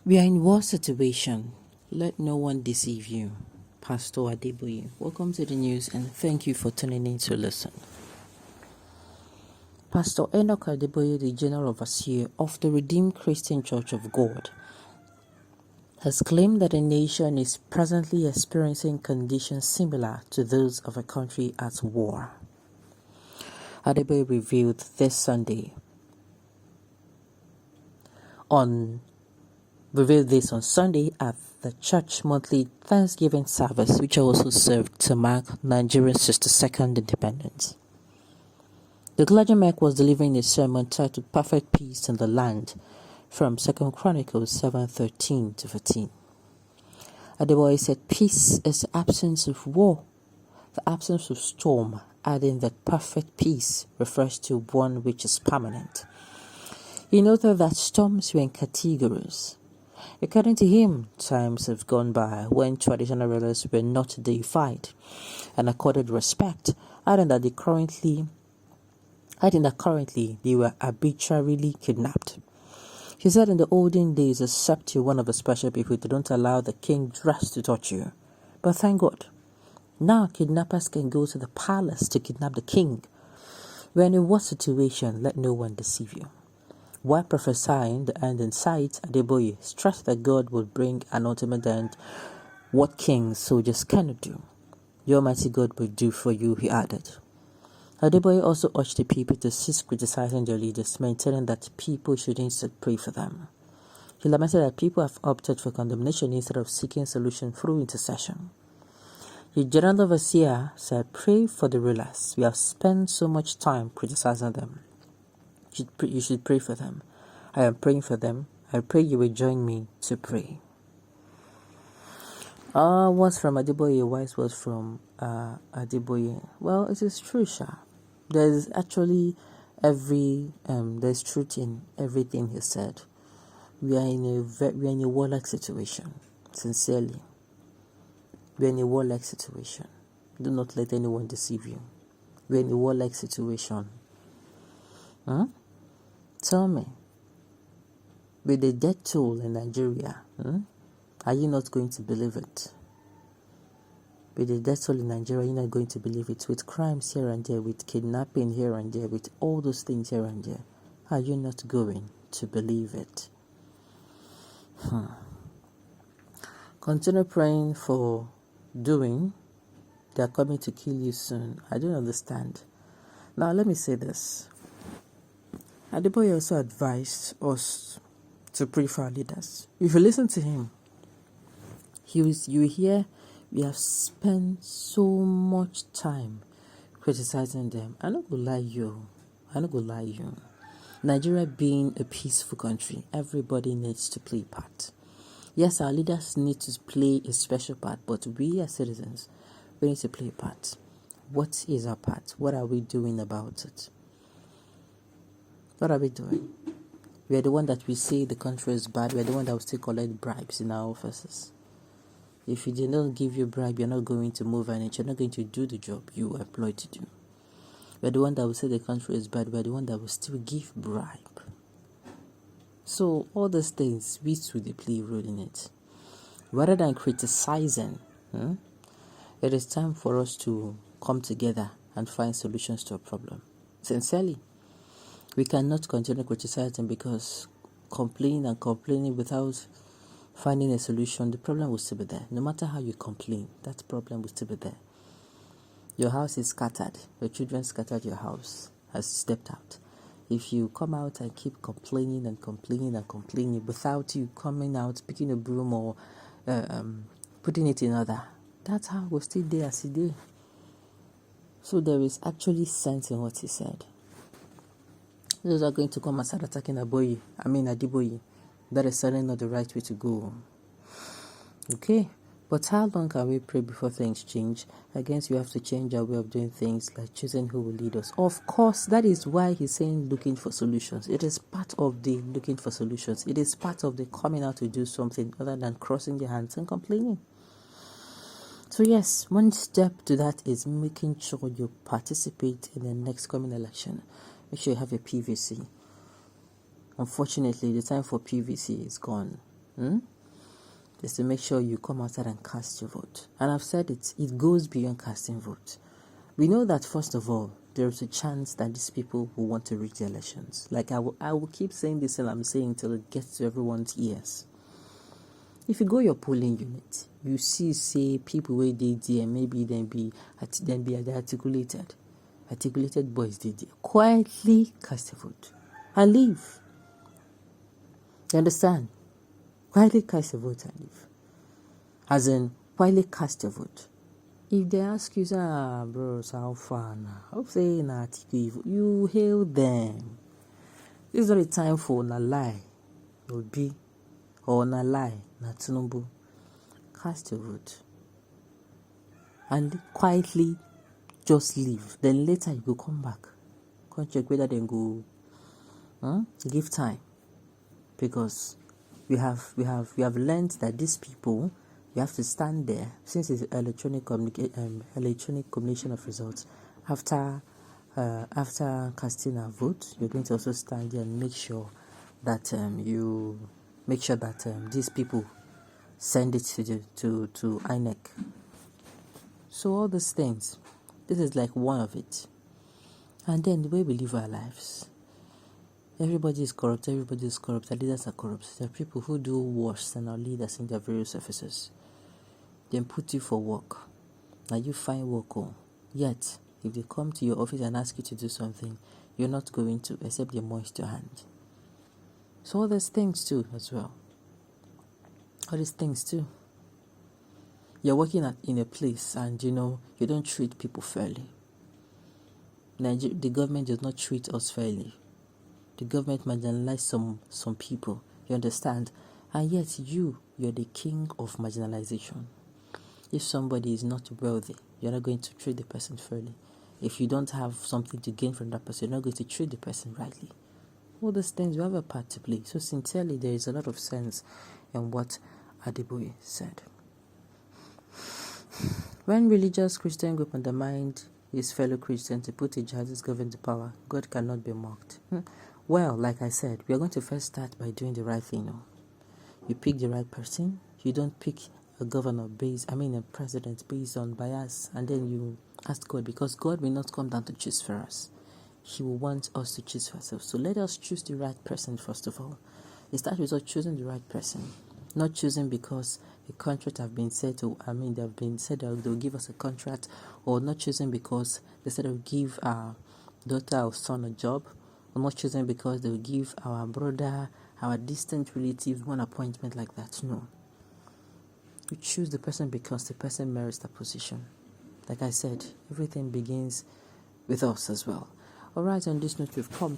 We are in war situation. Let no one deceive you. Pastor Adeboye. Welcome to the news and thank you for tuning in to listen. Pastor Enoch Adeboye, the General Overseer of the Redeemed Christian Church of God, has claimed that the nation is presently experiencing conditions similar to those of a country at war. Adeboye revealed this Sunday on Sunday at the church monthly Thanksgiving service, which also served to mark Nigeria's 62nd independence. The clergyman was delivering a sermon titled Perfect Peace in the Land from 2 Chronicles 7:13 to 14. Adeboye said peace is the absence of war, the absence of storm, adding that perfect peace refers to one which is permanent. He noted that storms were in categories. According to him, times have gone by when traditional rulers were not deified and accorded respect, adding that currently they were arbitrarily kidnapped. He said in the olden days, except you're one of the special people, they don't allow the king dress to touch you. But thank God, now kidnappers can go to the palace to kidnap the king. We're in a war situation, let no one deceive you. While prophesying the end in sight, Adeboye stressed that God would bring an ultimate end, what kings, soldiers cannot do. The Almighty God will do for you, he added. Adeboye also urged the people to cease criticizing their leaders, maintaining that people should instead pray for them. He lamented that people have opted for condemnation instead of seeking solution through intercession. The General Overseer said, pray for the rulers. We have spent so much time criticizing them. You should pray for them. I am praying for them. I pray you will join me to pray. Words from Adeboye, wise words from Adeboye. Well, it is true, Sha. There's actually there's truth in everything he said. We are in a warlike situation. Sincerely, we are in a warlike situation. Do not let anyone deceive you. We are in a warlike situation. Tell me, with the death toll in Nigeria, are you not going to believe it? With the death toll in Nigeria, you're not going to believe it. With crimes here and there, with kidnapping here and there, with all those things here and there, are you not going to believe it? Continue praying for doing. They are coming to kill you soon. I don't understand. Now, let me say this. Adeboye also advised us to pray for our leaders. If you listen to him, you hear we have spent so much time criticizing them. I'm not gonna lie you. Nigeria being a peaceful country, everybody needs to play a part. Yes, our leaders need to play a special part, but we as citizens, we need to play a part. What is our part? What are we doing about it? What are we doing? We are the one that we say the country is bad. We are the one that will still collect bribes in our offices. If you did not give you a bribe, you're not going to move an inch. You're not going to do the job you were employed to do. We are the one that will say the country is bad. We are the one that will still give bribe. So all these things, we should play a role in it. Rather than criticizing, it is time for us to come together and find solutions to a problem. Sincerely. We cannot continue criticizing because complaining without finding a solution, the problem will still be there. No matter how you complain, that problem will still be there. Your house is scattered. Your children scattered your house, has stepped out. If you come out and keep complaining without you coming out, picking a broom or putting it in order, that's how we'll stay there as a day. So there is actually sense in what he said. Those are going to come and start attacking Adeboye. That is certainly not the right way to go. Okay, but how long can we pray before things change? I guess we have to change our way of doing things, like choosing who will lead us. Of course, that is why he's saying looking for solutions. It is part of the looking for solutions. It is part of the coming out to do something other than crossing your hands and complaining. So yes, one step to that is making sure you participate in the next coming election. Make sure you have a PVC. Unfortunately, the time for PVC is gone. is to make sure you come outside and cast your vote. And I've said it goes beyond casting vote. We know that, first of all, there's a chance that these people will want to rig the elections. Like I will keep saying this and I'm saying till it gets to everyone's ears. If you go your polling unit, you see, say, people where they there, maybe then be articulated boys they there. Quietly cast a vote and leave. You understand? Quietly cast a vote and leave. As in, quietly cast a vote. If they ask you, bros, how far now? I'll say, you hail them. This is not a time for na lie, Obi, or na lie, na Tinubu. Cast your vote. And quietly just leave. Then later you go come back. Come check whether they go give time. Because we have learned that these people, you have to stand there, since it's electronic combination of results. After casting a vote, you're going to also stand there and make sure that these people send it to INEC. So all these things, this is like one of it. And then the way we live our lives, everybody is corrupt. Our leaders are corrupt. There are people who do worse than our leaders in their various offices. Then put you for work. Now you find work. Yet, if they come to your office and ask you to do something, you're not going to, except you moist your hand. So all these things too, as well. All these things too. You're working in a place and you don't treat people fairly. The government does not treat us fairly. The government marginalizes some people. You understand? And yet you're the king of marginalization. If somebody is not wealthy, you're not going to treat the person fairly. If you don't have something to gain from that person, you're not going to treat the person rightly. All those things, you have a part to play. So sincerely, there is a lot of sense in what Adeboye said. When religious Christian group undermined his fellow Christians to put a jihadist government to power, God cannot be mocked. Well, like I said, we are going to first start by doing the right thing. You pick the right person. You don't pick a president based on bias, and then you ask God, because God will not come down to choose for us. He will want us to choose for ourselves. So let us choose the right person first of all. It starts with us choosing the right person, not choosing because a contract have been said they've been said that they'll give us a contract, or not choosing because they said they'll give our daughter or son a job, or not choosing because they'll give our brother, our distant relative one appointment like that. No. You choose the person because the person merits that position. Like I said, everything begins with us as well. Alright, on this note, we've come